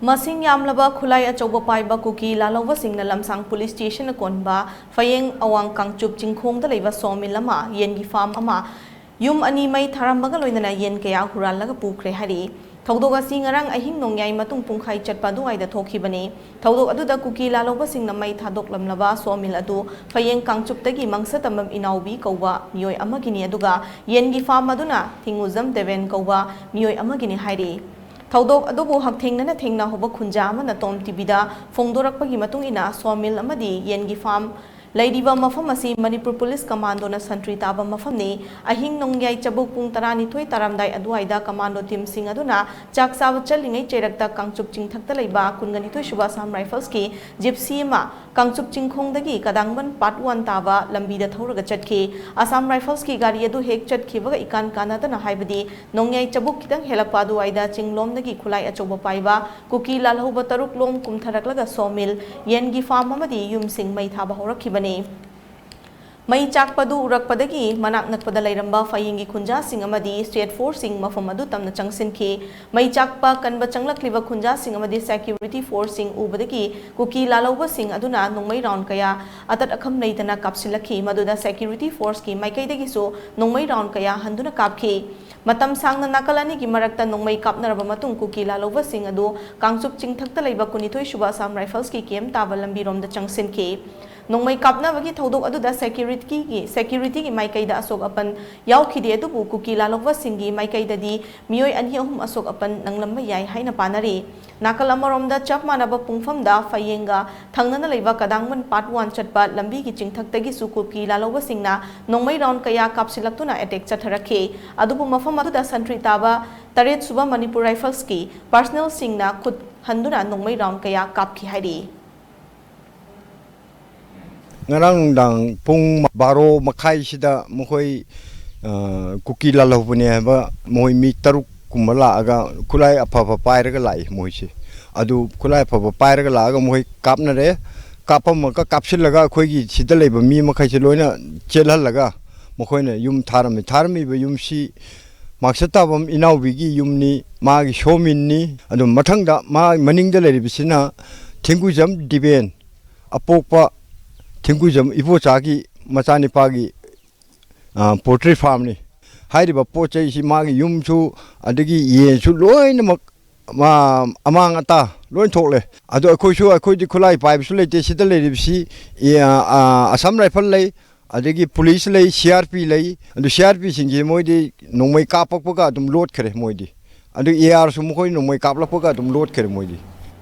Masing yamlaba khulai achauba paiba kuki lalauba singna lamsang police station na konba fayeng awang kangchup jingkhong da leiba sawmill lama yengi farm ama yum ani mai tharambaga loinana yen kaya hurallaga pukre hari thawdok asi ngarang ahing nongyai matung pungkhai chatpa duaida thokhibani thawdok aduda kuki lalauba singna mai thadok lamlaba sawmill adu fayeng kangchup tagi mangsatamam inaubi kauba miyoi amagini aduga yengi farm aduna thinguzam deven kauba miyoi amagini hari Thawdok adubu hakthengna thengna hoba khunja amana tom tibida phongdorakpagi matung ina sawmill amadi yengi farm Laidiba mafam asi Manipur Police Commando na santri taba mafam ni ahing nongyai chabuk pung 12 taramdai aduaida commando team sing aduna chak saw chalingai cherakta kangchup chingthakta leiba 12 Suba Assam Rifles ki gypsy ma kangchup chingkhongdagi kadangban part 1 taba lambida thoraga chatki Assam Rifles ki gari adu hek chatkibaga ikan kanadana haibadi nongyai chabuk kitang helapa aduaida chinglomdagi khulai achoba paiba kuki lalhoba taruk lom kumtharaklaga sawmill yengi farm amadi yum sing mai thaba horakibani Mai chakpadu urakpadagi manak nakpada lairamba fayingi khunja sing amadi state force sing mafam adu tamna changsinki mai chakpa kanba changlakliba khunja sing amadi security force sing ubadagi kuki lalauba sing aduna nongmai round kaya atat akham neitana kapsilakhi maduda security force ki maikaidagi so nongmai round kaya handuna kapki Matam sangna nakalani ki marakta nongmai kapnaraba matung kuki lalauba sing adu kangchup chingthakta leiba 12 Suba Assam Rifles ki kem taba lambi romda changsinki Nongmai kapna bagi thawdok aduda security ki maikaida asok apan yaukhidi adubu kuki lalauba singi maikaida di miyoi anhi ahum asok apan nanglamba yai haina panari nakalamoromda chap manaba pungfamda fayenga thangnana leiba kadangman part 1 chatpa lambi ki chingthaktagi su kuki lalauba singna nongmai round kaya kapsilaktuna attack chatharakhe adubu mafam aduda santri taba 8 Suba Manipur Rifles ki personnel singna khut handuna nongmai round kaya kapki hari Ngarang dang pung baro makai sida mohoi kuki lalaupunia ba mohoi mi taruk kumala aga kulai apa pairaga lai mohoi si adu kulai apa pairaga la aga mohoi kapna re kapam ka kapsil laga khoi gi sida leiba mi makai si loina chelhal laga mohoi ne yum tharami ba yum si maksata bam inau bigi yum ni ma gi shomin ni adu mathang da ma maning da lei bisina thinggu jam diben apokpa Tingkujam ibu cagi macam pagi poultry farm ni. Hari bapa cai si magi yumsu adagi ye su loin ma amang ata loin thole. Ado aku di kulai pipe su le desi dah le desi Assam Rifle le adagi police le CRP le ado CRP singgi moi di nongmai kapak paka dum load kere moi di. Ado AR su moi nongmai kaplak paka dum load kere moi di.